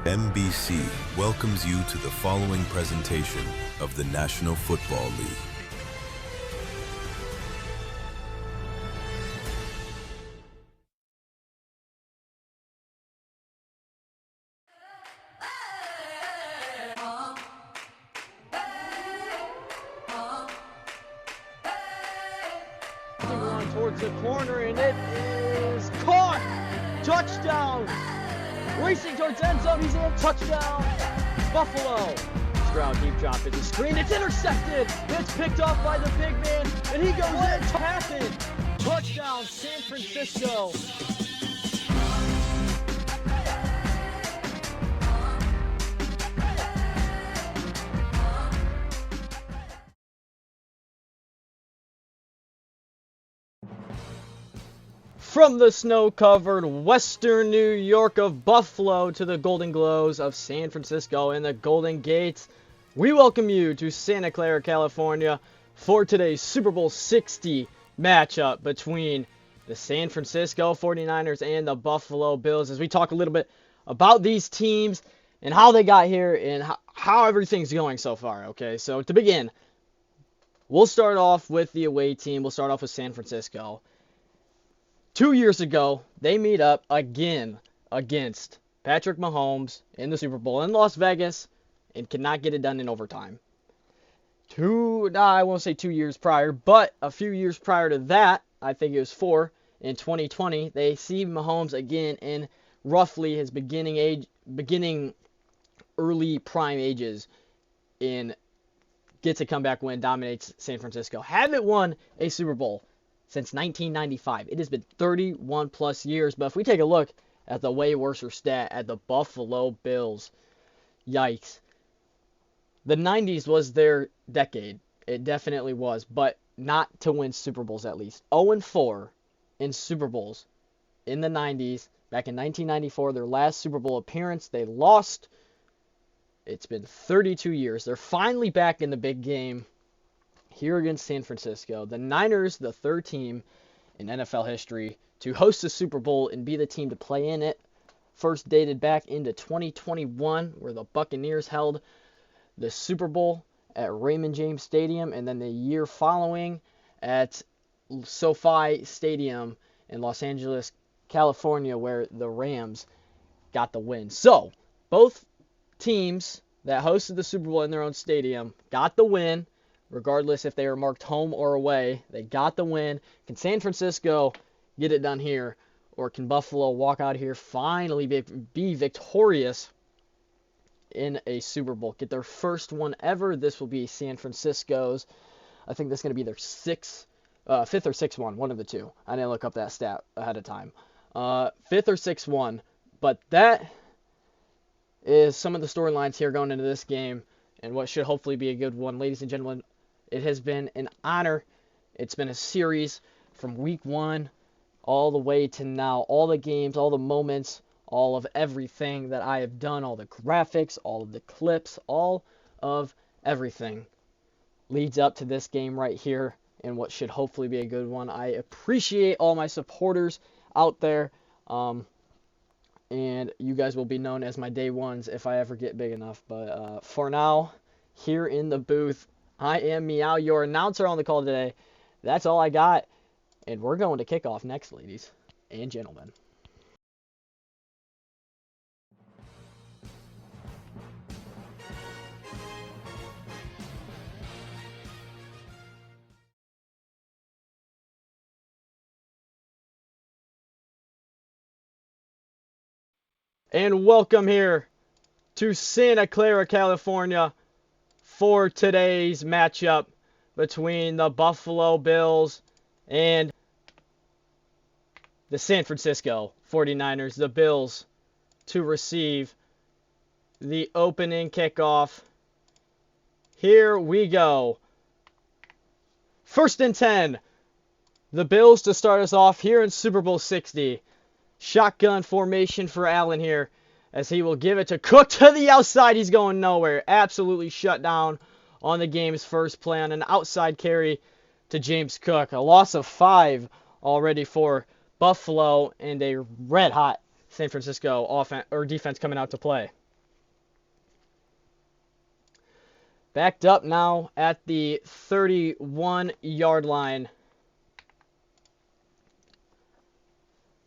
NBC welcomes you to the following presentation of the National Football League. Run towards the corner, and it is caught. Touchdown. Racing towards end zone. He's in. Touchdown. Buffalo. Stroud deep drop. It's a screen. It's intercepted. It's picked off by the big man, and he goes in. Tap it. Touchdown, San Francisco. From the snow-covered western New York of Buffalo to the golden glows of San Francisco and the Golden Gates, we welcome you to Santa Clara, California for today's Super Bowl 60 matchup between the San Francisco 49ers and the Buffalo Bills, as we talk a little bit about these teams and how they got here and how everything's going so far. Okay, so to begin, we'll start off with the away team. We'll start off with San Francisco. 2 years ago, they meet up again against Patrick Mahomes in the Super Bowl in Las Vegas and cannot get it done in overtime. I won't say 2 years prior, but a few years prior to that, I think it was 4, in 2020, they see Mahomes again in roughly his beginning early prime ages, and gets a comeback win, dominates San Francisco. Haven't won a Super Bowl since 1995. It has been 31 plus years. But if we take a look at the way worse stat at the Buffalo Bills, yikes. The 90s was their decade. It definitely was, but not to win Super Bowls at least. 0-4 in Super Bowls in the 90s. Back in 1994, their last Super Bowl appearance, they lost. It's been 32 years. They're finally back in the big game here against San Francisco. The Niners, the third team in NFL history to host a Super Bowl and be the team to play in it. First dated back into 2021, where the Buccaneers held the Super Bowl at Raymond James Stadium, and then the year following at SoFi Stadium in Los Angeles, California, where the Rams got the win. So, both teams that hosted the Super Bowl in their own stadium got the win. Regardless if they were marked home or away, they got the win. Can San Francisco get it done here? Or can Buffalo walk out here, finally be victorious in a Super Bowl? Get their first one ever. This will be San Francisco's. I think this is going to be their fifth or sixth one of the two. I didn't look up that stat ahead of time. Fifth or sixth one. But that is some of the storylines here going into this game, and what should hopefully be a good one. Ladies and gentlemen, it has been an honor. It's been a series from week 1 all the way to now. All the games, all the moments, all of everything that I have done, all the graphics, all of the clips, all of everything leads up to this game right here, and what should hopefully be a good one. I appreciate all my supporters out there, and you guys will be known as my day ones if I ever get big enough. But for now, here in the booth, I am Meow, your announcer on the call today. That's all I got, and we're going to kick off next, ladies and gentlemen. And welcome here to Santa Clara, California, for today's matchup between the Buffalo Bills and the San Francisco 49ers. The Bills to receive the opening kickoff. Here we go. 1st and 10. The Bills to start us off here in Super Bowl 60. Shotgun formation for Allen here, as he will give it to Cook to the outside. He's going nowhere. Absolutely shut down on the game's first play on an outside carry to James Cook. A loss of 5 already for Buffalo, and a red-hot San Francisco offense or defense coming out to play. Backed up now at the 31-yard line.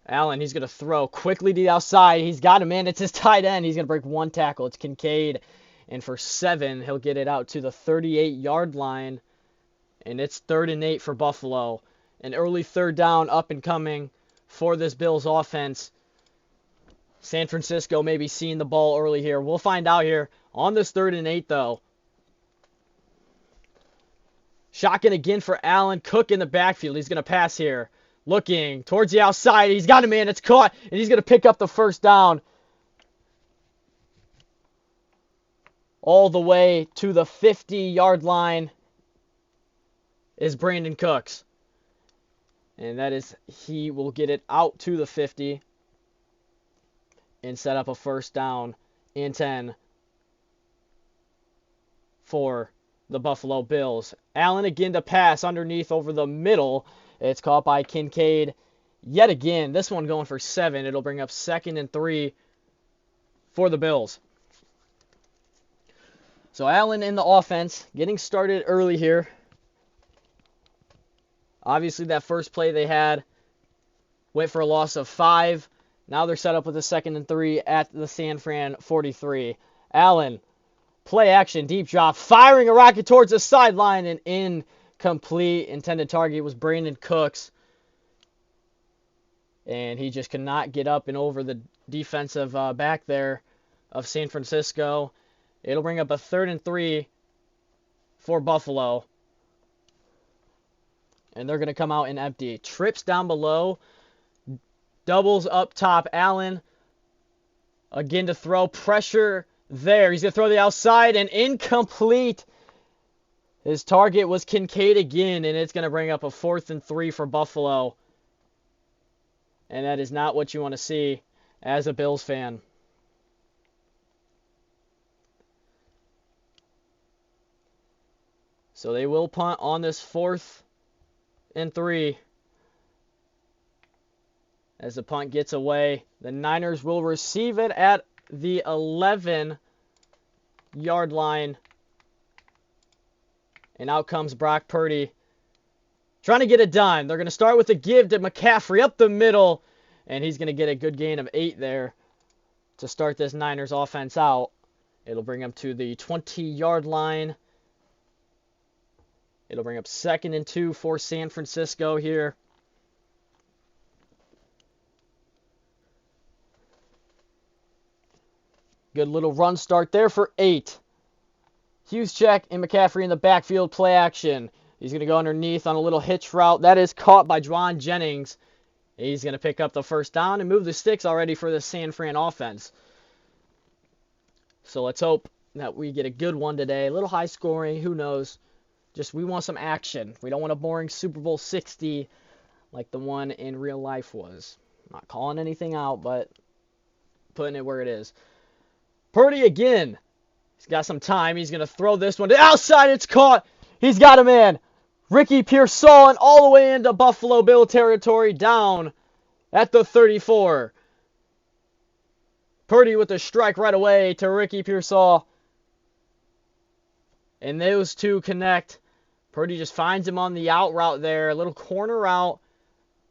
Allen, he's going to throw quickly to the outside. He's got him in. It's his tight end. He's going to break one tackle. It's Kincaid. And for 7, he'll get it out to the 38-yard line. And it's 3rd and 8 for Buffalo. An early 3rd down up and coming for this Bills offense. San Francisco maybe seeing the ball early here. We'll find out here on this 3rd and 8, though. Shotgun again for Allen. Cook in the backfield. He's going to pass here. Looking towards the outside. He's got him in. It's caught. And he's going to pick up the 1st down. All the way to the 50-yard line is Brandon Cooks. And that is, he will get it out to the 50 and set up a 1st down and 10 for the Buffalo Bills. Allen again to pass underneath over the middle. It's caught by Kincaid yet again. This one going for 7. It'll bring up 2nd and 3 for the Bills. So Allen in the offense, getting started early here. Obviously that first play they had went for a loss of 5. Now they're set up with a 2nd and 3 at the San Fran 43. Allen, play action, deep drop, firing a rocket towards the sideline, and incomplete. Intended target was Brandon Cooks. And he just could not get up and over the defensive back there of San Francisco. It'll bring up a 3rd and 3 for Buffalo. And they're going to come out and empty. Trips down below. Doubles up top. Allen again to throw. Pressure there. He's going to throw the outside and incomplete. His target was Kincaid again, and it's going to bring up a 4th and 3 for Buffalo. And that is not what you want to see as a Bills fan. So they will punt on this 4th and 3. As the punt gets away, the Niners will receive it at the 11-yard line. And out comes Brock Purdy, trying to get it done. They're going to start with a give to McCaffrey up the middle. And he's going to get a good gain of 8 there to start this Niners offense out. It'll bring him to the 20-yard line. It'll bring up 2nd and 2 for San Francisco here. Good little run start there for 8. Hughes check and McCaffrey in the backfield, play action. He's going to go underneath on a little hitch route. That is caught by Juwan Jennings. He's going to pick up the 1st down and move the sticks already for the San Fran offense. So let's hope that we get a good one today. A little high scoring, who knows. Just we want some action. We don't want a boring Super Bowl 60 like the one in real life was. I'm not calling anything out, but putting it where it is. Purdy again. He's got some time. He's going to throw this one to the outside. It's caught. He's got him in. Ricky Pearsall all the way into Buffalo Bill territory, down at the 34. Purdy with a strike right away to Ricky Pearsall. And those two connect. Purdy just finds him on the out route there. A little corner route.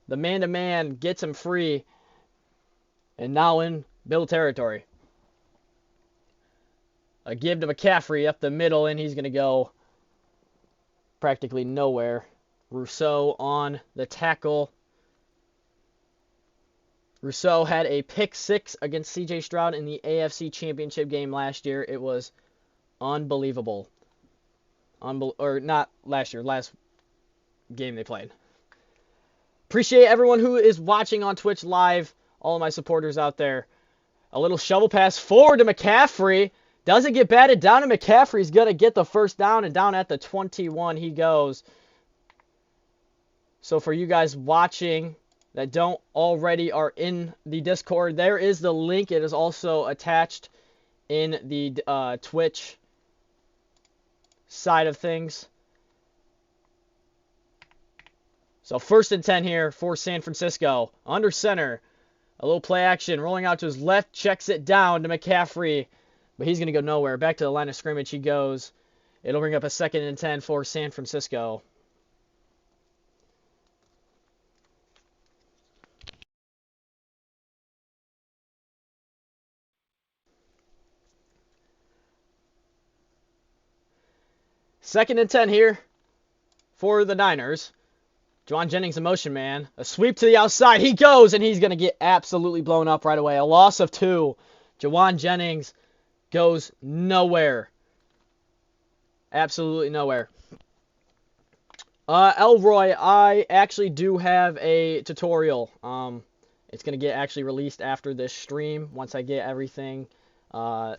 The man-to-man gets him free. And now in Bill territory. A give to McCaffrey up the middle, and he's going to go practically nowhere. Rousseau on the tackle. Rousseau had a pick 6 against C.J. Stroud in the AFC Championship game last year. It was unbelievable. Or not last year, last game they played. Appreciate everyone who is watching on Twitch live. All of my supporters out there. A little shovel pass forward to McCaffrey. Doesn't get batted down, and McCaffrey's going to get the 1st down, and down at the 21 he goes. So for you guys watching that don't already are in the Discord, there is the link. It is also attached in the Twitch side of things. So 1st and 10 here for San Francisco. Under center. A little play action. Rolling out to his left. Checks it down to McCaffrey. But he's going to go nowhere. Back to the line of scrimmage he goes. It'll bring up a 2nd and 10 for San Francisco. Second and 10 here for the Niners. Jauan Jennings, a motion man. A sweep to the outside. He goes, and he's going to get absolutely blown up right away. A loss of 2. Jauan Jennings goes nowhere. Absolutely nowhere. Elroy, I actually do have a tutorial. It's going to get actually released after this stream once I get everything done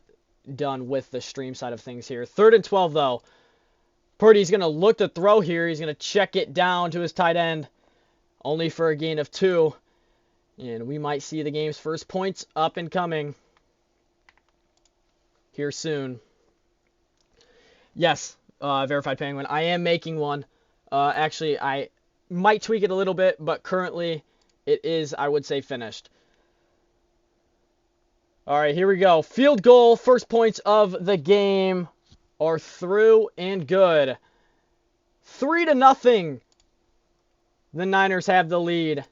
with the stream side of things here. 3rd and 12, though. Purdy's going to look to throw here. He's going to check it down to his tight end, only for a gain of 2. And we might see the game's first points up and coming here soon. Yes, Verified Penguin. I am making one. Actually, I might tweak it a little bit, but currently it is, I would say, finished. All right, here we go. Field goal, first points of the game are through and good. 3-0. The Niners have the lead.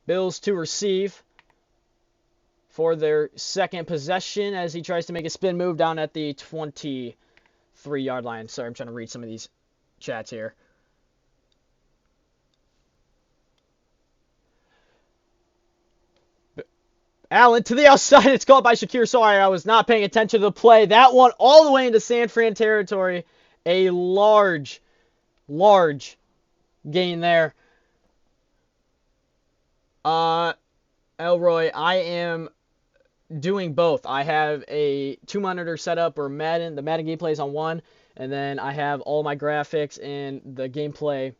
Bills to receive for their second possession as he tries to make a spin move down at the 23-yard line. Sorry, I'm trying to read some of these chats here. Allen to the outside. It's called by Shakir. Sorry, I was not paying attention to the play. That one all the way into San Fran territory. A large gain there. Elroy, I am doing both. I have a 2-monitor setup or Madden. The Madden gameplay is on one, and then I have all my graphics and the gameplay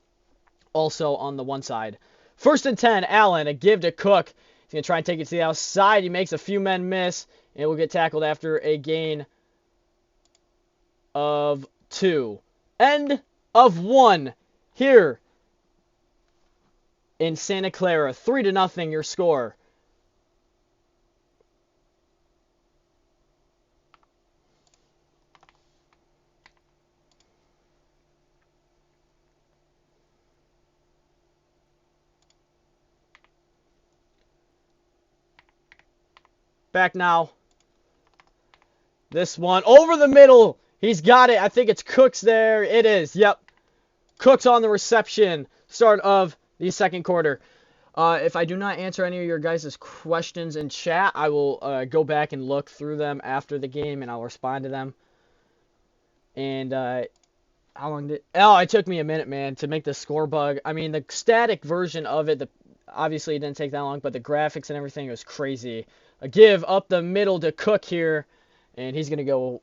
also on the one side. 1st and 10, Allen, a give to Cook. He's going to try and take it to the outside. He makes a few men miss, and will get tackled after a gain of 2. End of 1 here in Santa Clara. 3-0 your score. Back now. This one over the middle. He's got it. I think it's Cooks there. It is. Yep. Cooks on the reception. Start of the second quarter. If I do not answer any of your guys' questions in chat, I will go back and look through them after the game, and I'll respond to them. And how long did... Oh, it took me a minute, man, to make the score bug. I mean, the static version of it, obviously it didn't take that long, but the graphics and everything was crazy. A give up the middle to Cook here, and he's going to go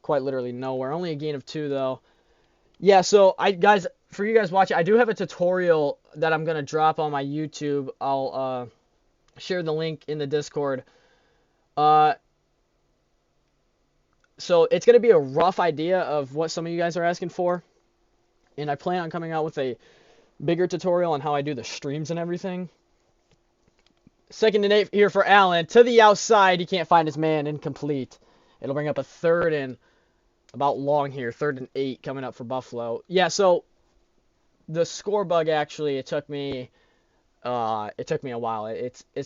quite literally nowhere. Only a gain of 2, though. Yeah, so, guys, for you guys watching, I do have a tutorial that I'm going to drop on my YouTube. I'll share the link in the Discord. So, it's going to be a rough idea of what some of you guys are asking for. And I plan on coming out with a bigger tutorial on how I do the streams and everything. 2nd and 8 here for Allen. To the outside. He can't find his man. Incomplete. It'll bring up a 3rd and about long here. 3rd and 8 coming up for Buffalo. Yeah, so the score bug actually, it took me a while.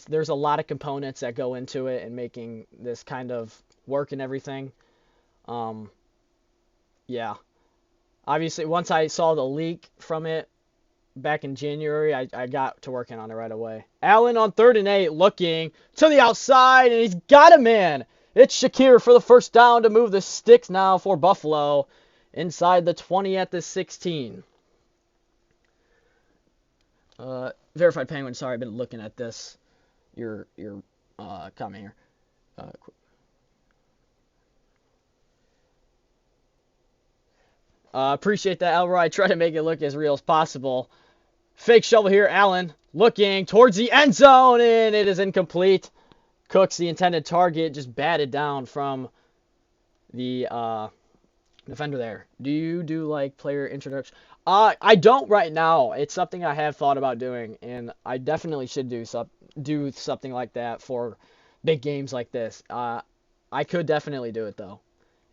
There's a lot of components that go into it and making this kind of work and everything. Yeah. Obviously, once I saw the leak from it back in January, I got to working on it right away. Allen on 3rd and 8, looking to the outside, and he's got a man. It's Shakir for the first down to move the sticks now for Buffalo inside the 20 at the 16. Verified Penguin, sorry, I've been looking at this. Your comment here. Appreciate that, Elroy. I try to make it look as real as possible. Fake shovel here, Allen looking towards the end zone, and it is incomplete. Cooks, the intended target, just batted down from the Defender there. Do you do like player introduction? I don't right now. It's something I have thought about doing, and I definitely should do something like that for big games like this. I could definitely do it though,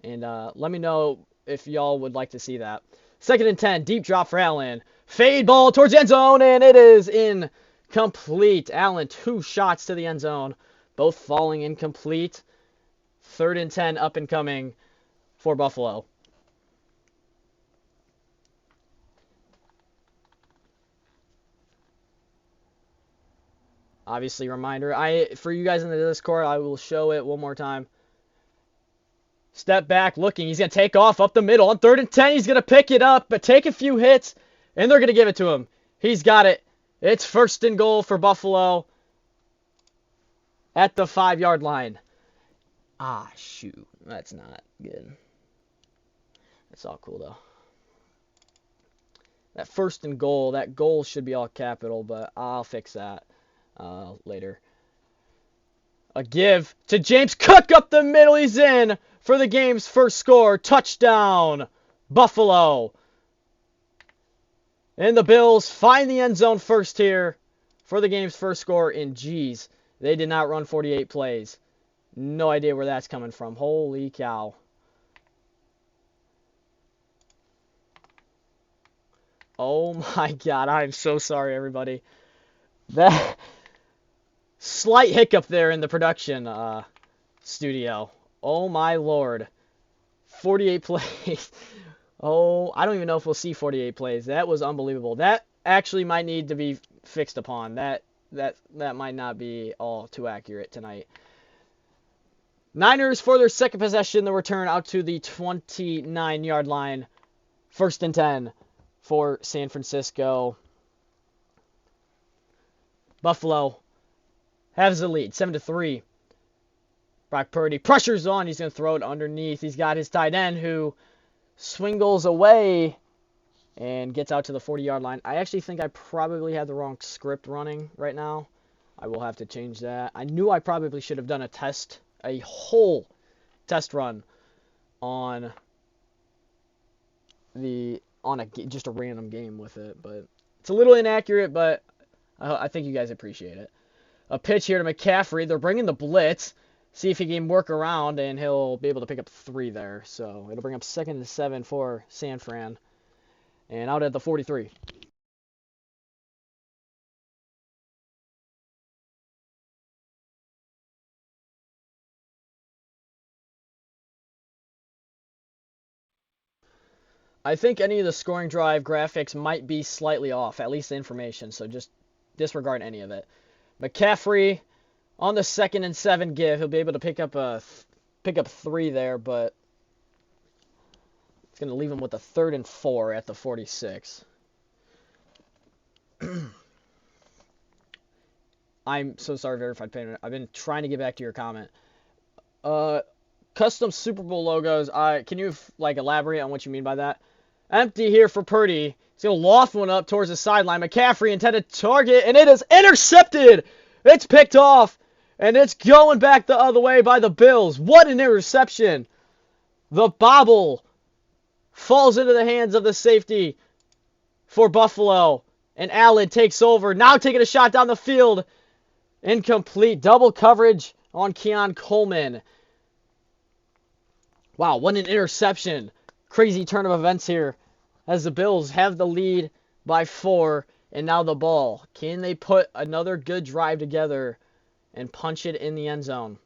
and let me know if y'all would like to see that. 2nd and 10, deep drop for Allen. Fade ball towards the end zone, and it is incomplete. Allen, 2 shots to the end zone, both falling incomplete. 3rd and 10, up and coming for Buffalo. Obviously, reminder, for you guys in the Discord, I will show it one more time. Step back, looking. He's going to take off up the middle. On 3rd and 10, he's going to pick it up, but take a few hits, and they're going to give it to him. He's got it. It's 1st and goal for Buffalo at the 5-yard line. Ah, shoot. That's not good. That's all cool, though. That 1st and goal, that goal should be all capital, but I'll fix that later. A give to James Cook up the middle. He's in for the game's first score. Touchdown, Buffalo. And the Bills find the end zone first here for the game's first score. And geez, they did not run 48 plays. No idea where that's coming from. Holy cow. Oh my God, I'm so sorry, everybody. That slight hiccup there in the production studio. Oh my Lord. 48 plays. Oh, I don't even know if we'll see 48 plays. That was unbelievable. That actually might need to be fixed upon. That might not be all too accurate tonight. Niners for their second possession, the return out to the 29-yard line. 1st and 10 for San Francisco. Buffalo has the lead, 7-3. Brock Purdy pressures on. He's going to throw it underneath. He's got his tight end who swingles away and gets out to the 40-yard line. I actually think I probably have the wrong script running right now. I will have to change that. I knew I probably should have done a whole test run on just a random game with it, but it's a little inaccurate, but I think you guys appreciate it. A pitch here to McCaffrey. They're bringing the blitz. See if he can work around, and he'll be able to pick up 3 there. So it'll bring up 2nd and 7 for San Fran. And out at the 43. I think any of the scoring drive graphics might be slightly off, at least the information, so just disregard any of it. McCaffrey on the 2nd and 7 give, he'll be able to pick up 3 there, but it's going to leave him with a 3rd and 4 at the 46. I'm so sorry, verified payment. I've been trying to get back to your comment. Custom Super Bowl logos. Can you elaborate on what you mean by that? Empty here for Purdy. He's going to loft one up towards the sideline. McCaffrey intended target, and it is intercepted. It's picked off, and it's going back the other way by the Bills. What an interception. The bobble falls into the hands of the safety for Buffalo, and Allen takes over. Now taking a shot down the field. Incomplete. Double coverage on Keon Coleman. Wow, what an interception. Crazy turn of events here as the Bills have the lead by 4, and now the ball. Can they put another good drive together and punch it in the end zone?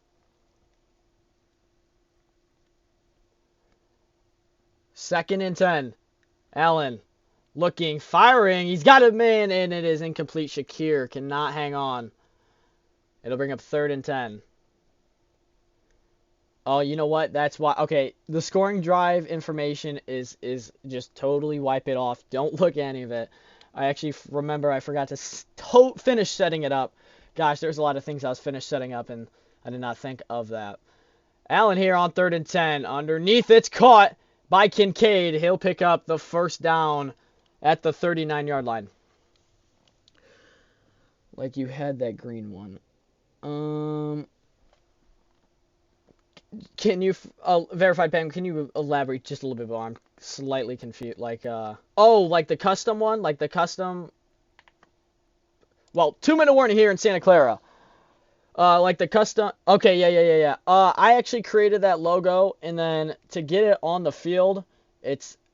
Second and 10. Allen looking, firing. He's got a man, and it is incomplete. Shakir cannot hang on. It'll bring up 3rd and 10. Oh, you know what? That's why. Okay, the scoring drive information is just totally wipe it off. Don't look at any of it. I actually remember I forgot to finish setting it up. Gosh, there's a lot of things I was finished setting up, and I did not think of that. Allen here on 3rd and 10. Underneath, it's caught by Kincaid. He'll pick up the 1st down at the 39-yard line. Like you had that green one. Can you, verified Pam, can you elaborate just a little bit more? I'm slightly confused. Like, oh, like the custom one? Like the custom, well, 2-minute warning here in Santa Clara. Like the custom, okay, yeah. I actually created that logo, and then to get it on the field,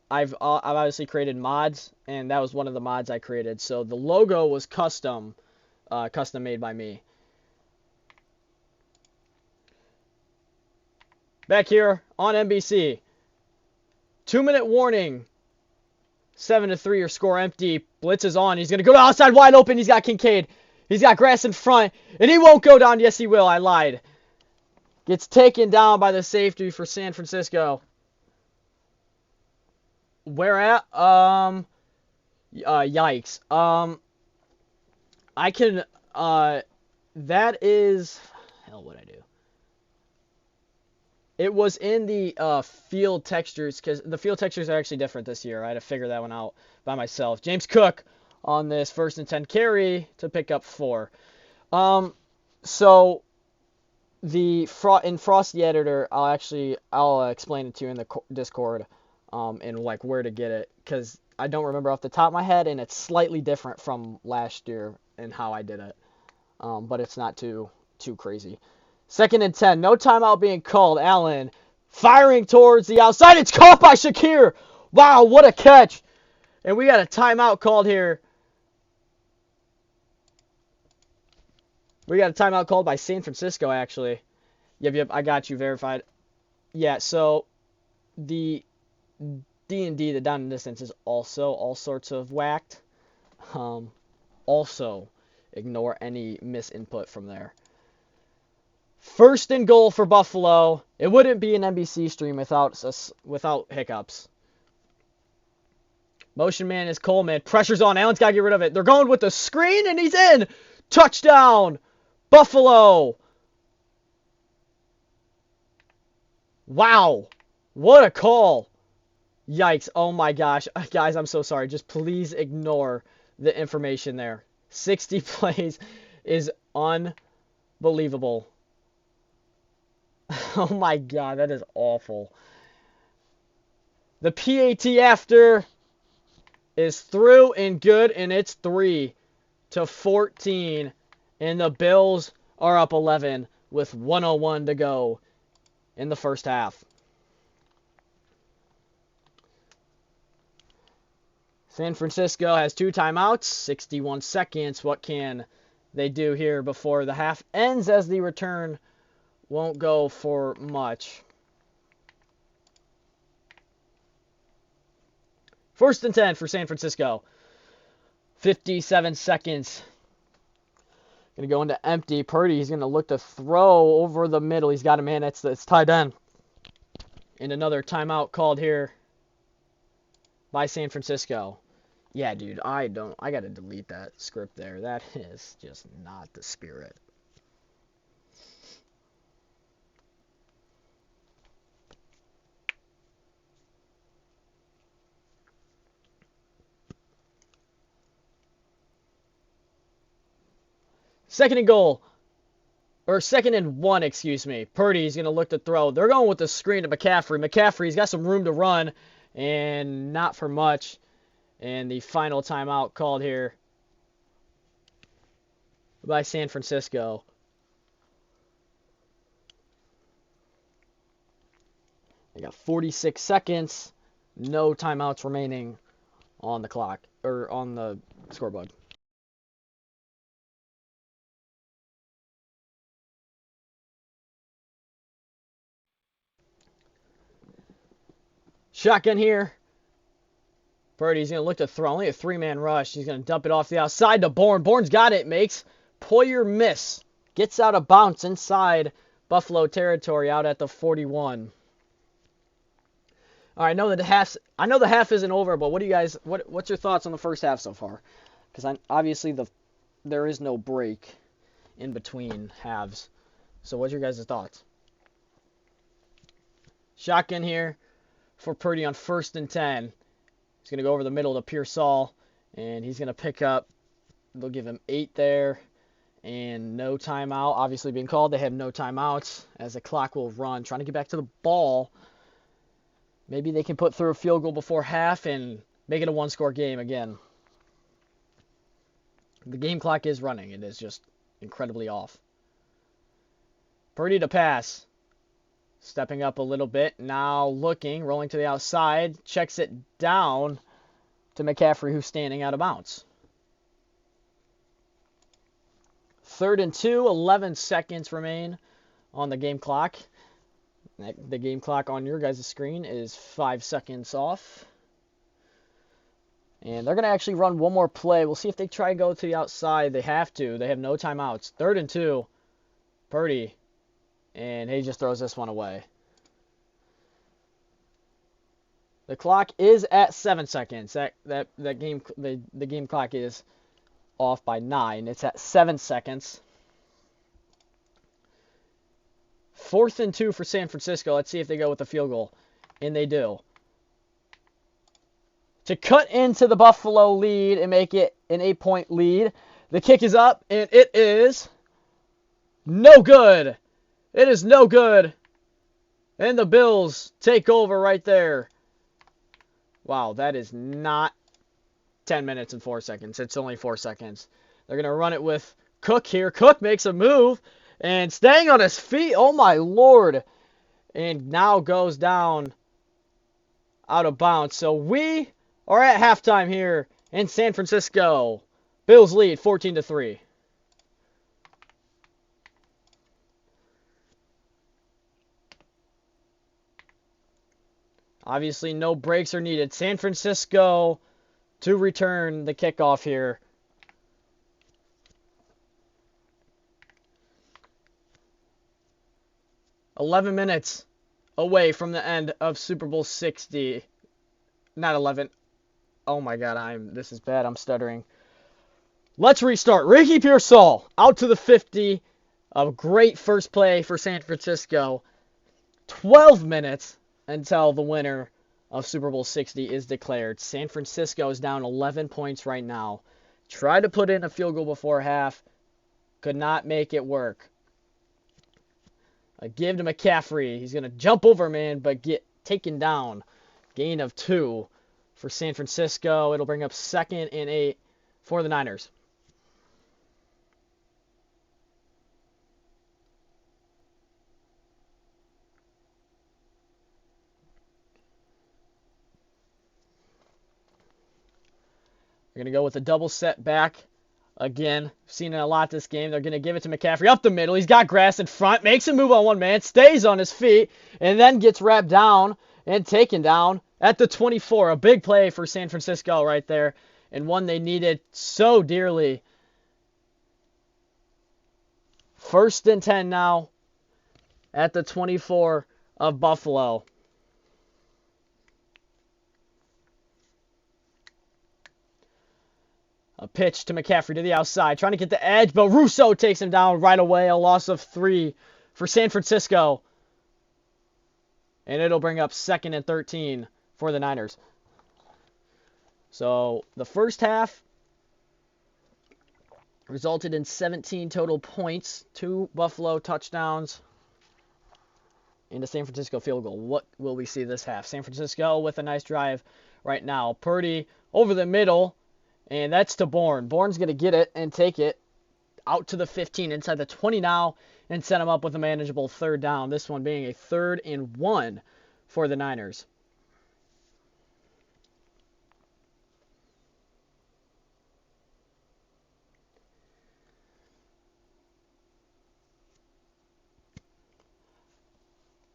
I've obviously created mods, and that was one of the mods I created. So the logo was custom made by me. Back here on NBC. 2-minute warning. 7-3, your score empty. Blitz is on. He's going to go to outside wide open. He's got Kincaid. He's got Grass in front. And he won't go down. Yes, he will. I lied. Gets taken down by the safety for San Francisco. Where at? Yikes. I can, that is, hell, what'd I do? It was in the field textures, because the field textures are actually different this year. I had to figure that one out by myself. James Cook on this 1st and 10 carry to pick up 4. So in Frosty Editor, I'll explain it to you in the Discord, and like where to get it, because I don't remember off the top of my head, and it's slightly different from last year and how I did it. But it's not too crazy. 2nd and 10. No timeout being called. Allen firing towards the outside. It's caught by Shakir. Wow, what a catch. And we got a timeout called here. We got a timeout called by San Francisco, actually. Yep, I got you verified. Yeah, so the D&D, the down and distance, is also all sorts of whacked. Also, ignore any misinput from there. 1st and goal for Buffalo. It wouldn't be an NBC stream without hiccups. Motion man is Coleman. Pressure's on. Allen's got to get rid of it. They're going with the screen, and he's in. Touchdown, Buffalo. Wow. What a call. Yikes. Oh, my gosh. Guys, I'm so sorry. Just please ignore the information there. 60 plays is unbelievable. Oh my god, that is awful. The PAT after is through and good, and it's 3-14. And the Bills are up 11 with 1:01 to go in the first half. San Francisco has 2 timeouts, 61 seconds. What can they do here before the half ends, as the return won't go for much? 1st and 10 for San Francisco. 57 seconds. Going to go into empty. Purdy, he's going to look to throw over the middle. He's got a man. It's tied in. And another timeout called here by San Francisco. Yeah, dude, I got to delete that script there. That is just not the spirit. Second and 1, excuse me. Purdy's going to look to throw. They're going with the screen to McCaffrey. McCaffrey's got some room to run, and not for much. And the final timeout called here by San Francisco. They got 46 seconds. No timeouts remaining on the clock, or on the scoreboard. Shotgun here. Purdy's going to look to throw. Only a 3-man rush. He's going to dump it off the outside to Bourne. Bourne's got it. Makes Poyer miss. Gets out of bounds inside Buffalo territory, out at the 41. All right, I know the half isn't over, but what's your thoughts on the first half so far? Because obviously there is no break in between halves. So what's your guys' thoughts? Shotgun here for Purdy on 1st and 10. He's going to go over the middle to Pearsall, and he's going to pick up. They'll give him 8 there, And no timeout obviously being called. They have no timeouts as the clock will run. Trying to get back to the ball. Maybe they can put through a field goal before half and make it a one-score game again. The game clock is running. It is just incredibly off. Purdy to pass. Stepping up a little bit. Now looking. Rolling to the outside. Checks it down to McCaffrey, who's standing out of bounds. 3rd and 2. 11 seconds remain on the game clock. The game clock on your guys' screen is 5 seconds off. And they're going to actually run one more play. We'll see if they try and go to the outside. They have to. They have no timeouts. 3rd and 2. Purdy. And he just throws this one away. The clock is at 7 seconds. The game clock is off by 9. It's at 7 seconds. 4th and 2 for San Francisco. Let's see if they go with the field goal. And they do. To cut into the Buffalo lead and make it an 8-point lead. The kick is up, and it is no good. It is no good. And the Bills take over right there. Wow, that is not 10 minutes and 4 seconds. It's only 4 seconds. They're going to run it with Cook here. Cook makes a move, and staying on his feet. Oh, my Lord. And now goes down out of bounds. So we are at halftime here in San Francisco. Bills lead 14-3. Obviously, no breaks are needed. San Francisco to return the kickoff here. "11 minutes away from the end of Super Bowl 60. Not 11. Oh my God, this is bad. I'm stuttering. Let's restart. Ricky Pearsall out to the 50. A great first play for San Francisco. 12 minutes until the winner of Super Bowl 60 is declared. San Francisco is down 11 points right now. Tried to put in a field goal before half. Could not make it work. A give to McCaffrey. He's going to jump over man, but get taken down. Gain of 2 for San Francisco. It'll bring up 2nd and 8 for the Niners. They're going to go with a double set back. Again, seen it a lot this game. They're going to give it to McCaffrey up the middle. He's got grass in front. Makes a move on one man. Stays on his feet. And then gets wrapped down and taken down at the 24. A big play for San Francisco right there. And one they needed so dearly. 1st and 10 now at the 24 of Buffalo. A pitch to McCaffrey to the outside. Trying to get the edge, but Russo takes him down right away. A loss of 3 for San Francisco. And it'll bring up 2nd and 13 for the Niners. So the first half resulted in 17 total points. 2 Buffalo touchdowns and a San Francisco field goal. What will we see this half? San Francisco with a nice drive right now. Purdy over the middle. And that's to Bourne. Bourne's going to get it and take it out to the 15, inside the 20 now, and set him up with a manageable 3rd down. This one being a 3rd and 1 for the Niners.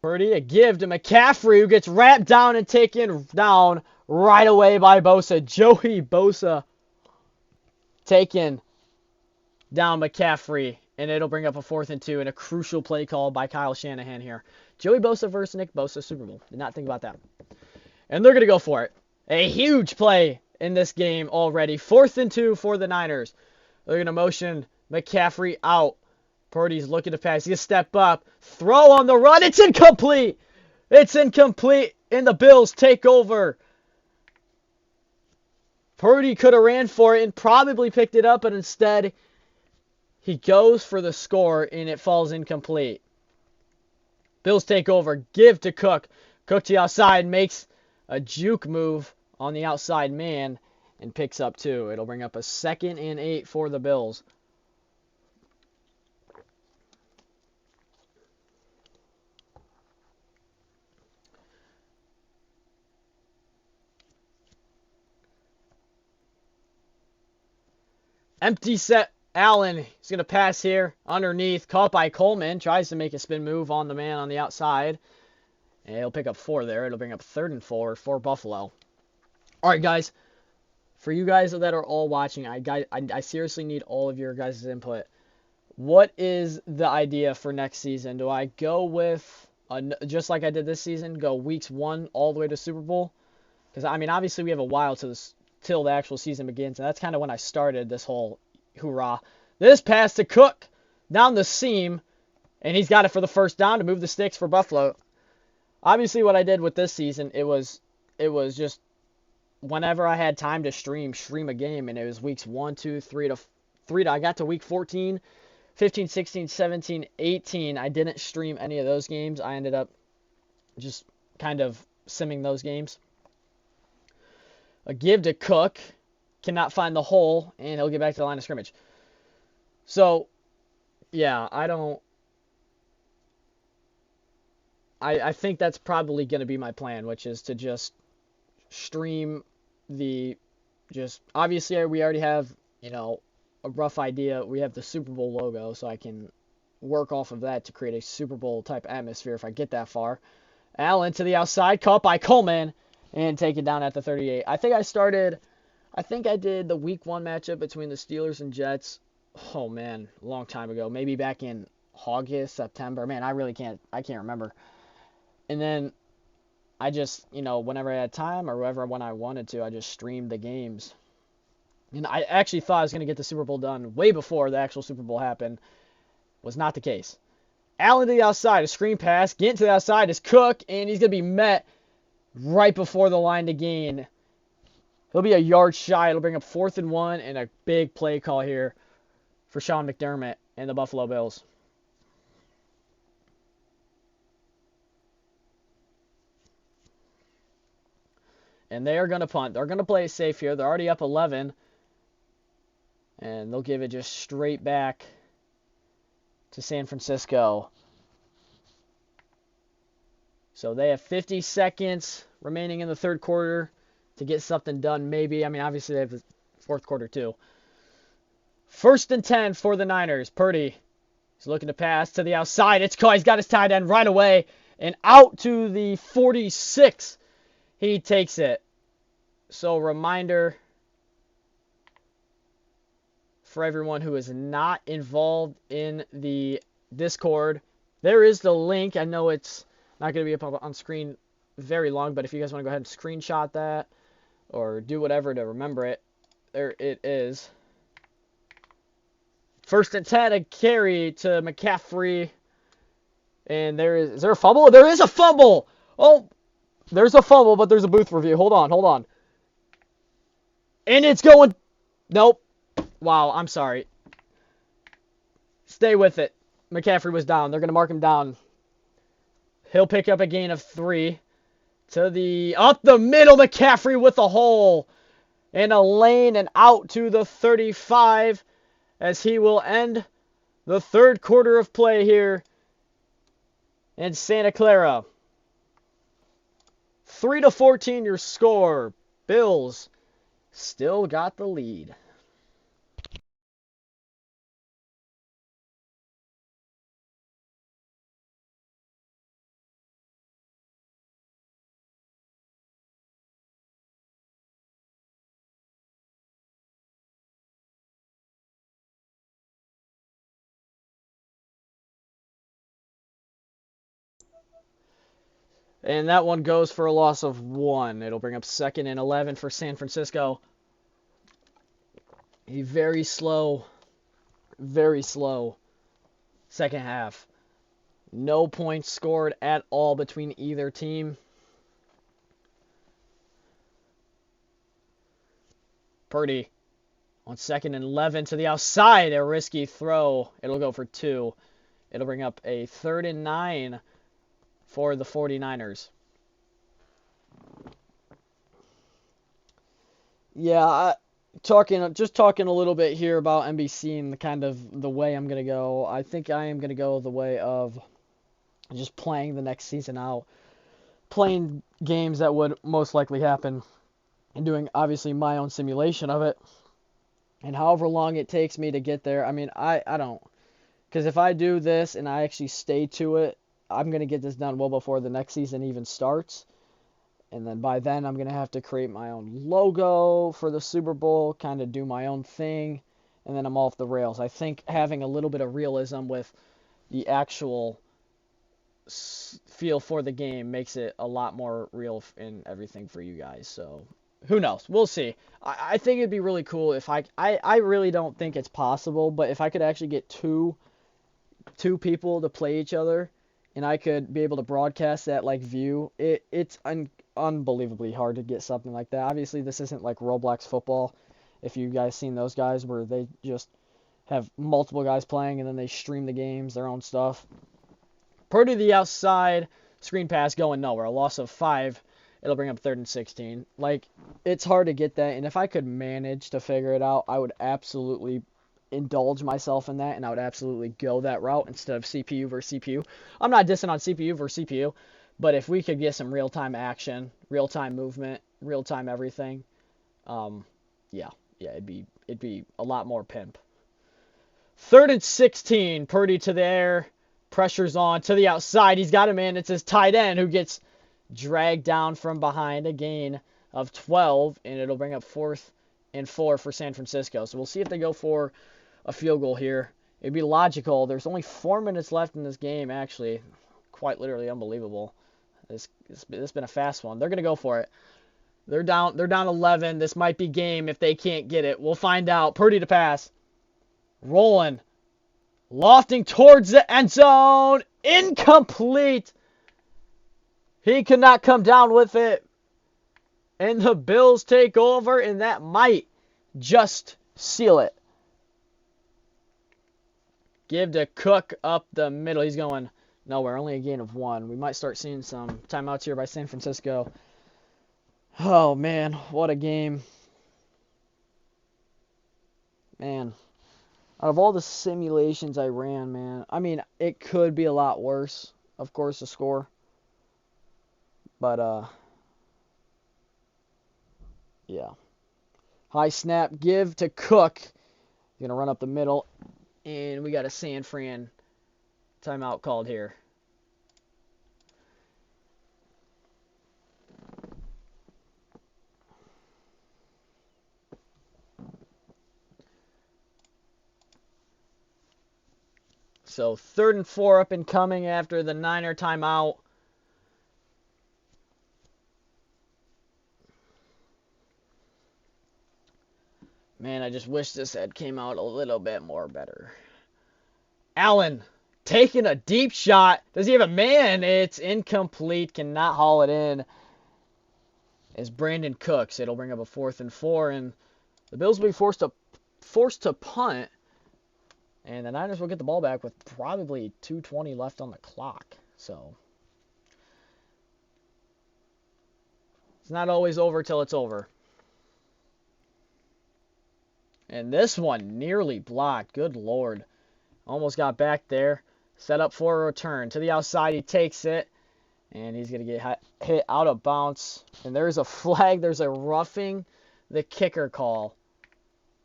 Purdy, a give to McCaffrey, who gets wrapped down and taken down right away by Bosa. Joey Bosa taken down McCaffrey, and it'll bring up a 4th and 2 and a crucial play call by Kyle Shanahan here. Joey Bosa versus Nick Bosa, Super Bowl. Did not think about that. And they're going to go for it. A huge play in this game already. 4th and 2 for the Niners. They're going to motion McCaffrey out. Purdy's looking to pass. He's going to step up. Throw on the run. It's incomplete. It's incomplete, and the Bills take over. Purdy could have ran for it and probably picked it up, but instead He goes for the score, and it falls incomplete. Bills take over. Give to Cook. Cook to the outside. Makes a juke move on the outside man and picks up 2. It'll bring up a 2nd and 8 for the Bills. Empty set. Allen, he's going to pass here underneath. Caught by Coleman. Tries to make a spin move on the man on the outside. And he'll pick up 4 there. It'll bring up 3rd and 4 for Buffalo. All right, guys. For you guys that are all watching, I seriously need all of your guys' input. What is the idea for next season? Do I go with, just like I did this season, go weeks 1 all the way to Super Bowl? Because, I mean, obviously we have a while till the actual season begins, and that's kind of when I started this whole hoorah. This pass to Cook down the seam, and he's got it for the first down to move the sticks for Buffalo. Obviously what I did with this season, it was just whenever I had time to stream a game, and it was weeks 1, 2, 3 I got to week 14, 15, 16, 17, 18. I didn't stream any of those games. I ended up just kind of simming those games. A give to Cook. Cannot find the hole, and he'll get back to the line of scrimmage. So, yeah, I think that's probably going to be my plan, which is to just stream obviously we already have, a rough idea. We have the Super Bowl logo, so I can work off of that to create a Super Bowl type atmosphere if I get that far. Allen to the outside, caught by Coleman, and taken down at the 38. I think I did the week 1 matchup between the Steelers and Jets. Oh man, a long time ago. Maybe back in August, September. Man, I can't remember. And then I just, whenever I had time or when I wanted to, I just streamed the games. And I actually thought I was going to get the Super Bowl done way before the actual Super Bowl happened. Was not the case. Allen to the outside, a screen pass. Getting to the outside is Cook, and he's going to be met right before the line to gain. He'll be a yard shy. It'll bring up 4th and 1 and a big play call here for Sean McDermott and the Buffalo Bills. And they are going to punt. They're going to play it safe here. They're already up 11. And they'll give it just straight back to San Francisco. So they have 50 seconds remaining in the 3rd quarter to get something done, maybe. I mean, obviously they have the 4th quarter too. 1st and 10 for the Niners. Purdy is looking to pass to the outside. It's caught. He's got his tight end right away. And out to the 46. He takes it. So reminder for everyone who is not involved in the Discord, there is the link. I know it's not going to be up on screen very long, but if you guys want to go ahead and screenshot that or do whatever to remember it, there it is. 1st and 10, a carry to McCaffrey. And is there a fumble? There is a fumble! Oh, there's a fumble, but there's a booth review. Hold on. And it's going... Nope. Wow, I'm sorry. Stay with it. McCaffrey was down. They're going to mark him down. He'll pick up a gain of 3. Up the middle, McCaffrey with a hole. And a lane and out to the 35 as he will end the 3rd quarter of play here in Santa Clara. 3-14 your score. Bills still got the lead. And that one goes for a loss of 1. It'll bring up 2nd and 11 for San Francisco. A very slow second half. No points scored at all between either team. Purdy On 2nd and 11 to the outside, a risky throw. It'll go for 2. It'll bring up a 3rd and 9 for the 49ers. Yeah, just talking a little bit here about NBC and the kind of the way I'm going to go. I think I am going to go the way of just playing the next season out. Playing games that would most likely happen. And doing, obviously, my own simulation of it. And however long it takes me to get there, I mean, I don't. Because if I do this and I actually stay to it, I'm going to get this done well before the next season even starts. And then by then, I'm going to have to create my own logo for the Super Bowl, kind of do my own thing, and then I'm off the rails. I think having a little bit of realism with the actual feel for the game makes it a lot more real in everything for you guys. So who knows? We'll see. I think it'd be really cool if I really don't think it's possible, but if I could actually get two people to play each other, and I could be able to broadcast that like view, it's unbelievably hard to get something like that. Obviously, this isn't like Roblox football. If you guys seen those guys where they just have multiple guys playing and then they stream the games, their own stuff. Purdy to the outside, screen pass going nowhere. A loss of 5. It'll bring up 3rd and 16. Like, it's hard to get that, and if I could manage to figure it out, I would absolutely indulge myself in that, and I would absolutely go that route instead of CPU versus CPU. I'm not dissing on CPU versus CPU, but if we could get some real-time action, real-time movement, real-time everything, yeah, it'd be a lot more pimp. 3rd and 16, Purdy to the air, pressure's on, to the outside, he's got him in, it's his tight end who gets dragged down from behind, a gain of 12, and it'll bring up 4th and 4 for San Francisco. So we'll see if they go for a field goal here. It'd be logical. There's only 4 minutes left in this game, actually. Quite literally unbelievable. This has been a fast one. They're going to go for it. They're down 11. This might be game if they can't get it. We'll find out. Purdy to pass. Rolling. Lofting towards the end zone. Incomplete. He could not come down with it. And the Bills take over, and that might just seal it. Give to Cook up the middle. He's going nowhere. Only a gain of 1. We might start seeing some timeouts here by San Francisco. Oh, man. What a game. Man. Out of all the simulations I ran, man, I mean, it could be a lot worse, of course, the score. But, yeah. High snap, give to Cook. He's going to run up the middle. And we got a San Fran timeout called here. So 3rd and 4 up and coming after the Niner timeout. Man, I just wish this had came out a little bit more better. Allen taking a deep shot. Does he have a man? It's incomplete. Cannot haul it in. Is Brandon Cooks. It'll bring up a 4th and 4, and the Bills will be forced to punt. And the Niners will get the ball back with probably 2:20 left on the clock. So it's not always over till it's over. And this one nearly blocked. Good Lord. Almost got back there. Set up for a return. To the outside, he takes it. And he's going to get hit out of bounds. And there's a flag. There's a roughing the kicker call.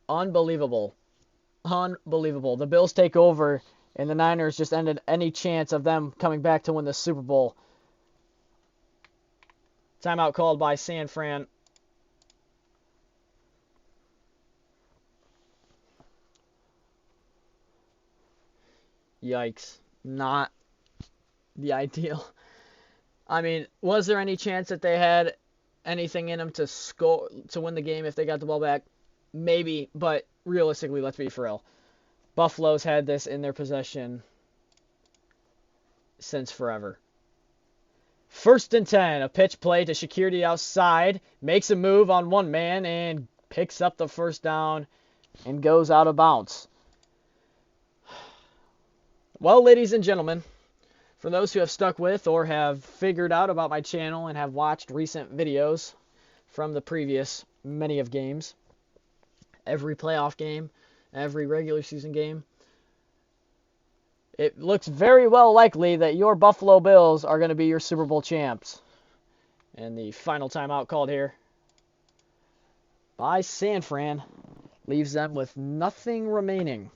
Unbelievable. Unbelievable. The Bills take over. And the Niners just ended any chance of them coming back to win the Super Bowl. Timeout called by San Fran. Yikes. Not the ideal. I mean, was there any chance that they had anything in them to score, to win the game if they got the ball back? Maybe, but realistically, let's be for real. Buffalo's had this in their possession since forever. 1st and 10, a pitch play to Shakir outside, makes a move on one man and picks up the 1st down. and goes out of bounds. Well, ladies and gentlemen, for those who have stuck with or have figured out about my channel and have watched recent videos from the previous many of games, every playoff game, every regular season game, it looks very well likely that your Buffalo Bills are going to be your Super Bowl champs. And the final timeout called here by San Fran leaves them with nothing remaining.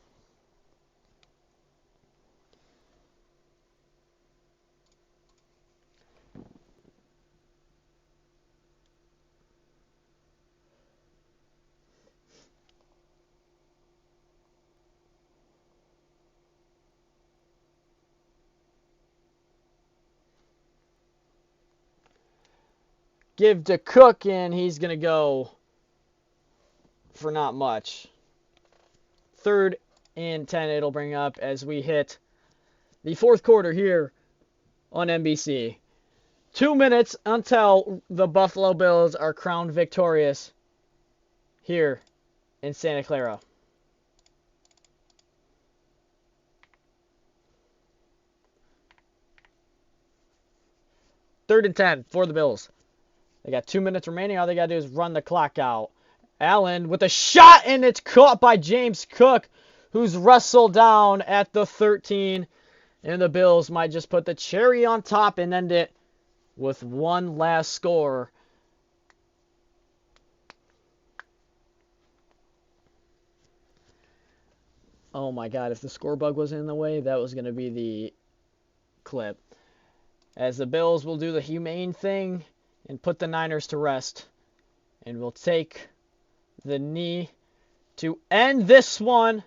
Give to Cook, and he's going to go for not much. 3rd and 10 it'll bring up as we hit the 4th quarter here on NBC. 2 minutes until the Buffalo Bills are crowned victorious here in Santa Clara. Third and 10 for the Bills. They got 2 minutes remaining. All they got to do is run the clock out. Allen with a shot, and it's caught by James Cook, who's wrestled down at the 13. And the Bills might just put the cherry on top and end it with one last score. Oh my God, if the score bug was in the way, that was going to be the clip. As the Bills will do the humane thing and put the Niners to rest. And will take the knee to end this one.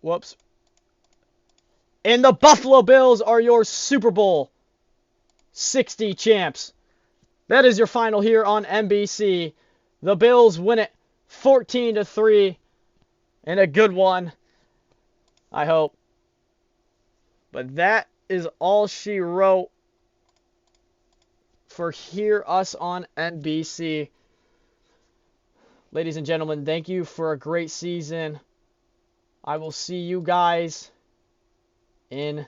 Whoops. And the Buffalo Bills are your Super Bowl 60 champs. That is your final here on NBC. The Bills win it 14-3. And a good one, I hope. But that is all she wrote for Hear Us on NBC. Ladies and gentlemen, thank you for a great season. I will see you guys in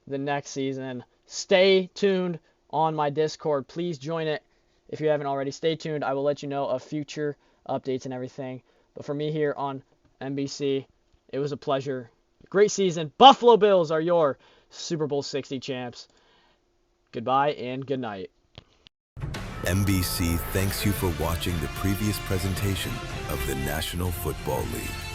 the next season. Stay tuned on my Discord. Please join it if you haven't already. Stay tuned. I will let you know of future updates and everything. But for me here on NBC, it was a pleasure. Great season. Buffalo Bills are your Super Bowl 60 champs. Goodbye and good night. NBC thanks you for watching the previous presentation of the National Football League.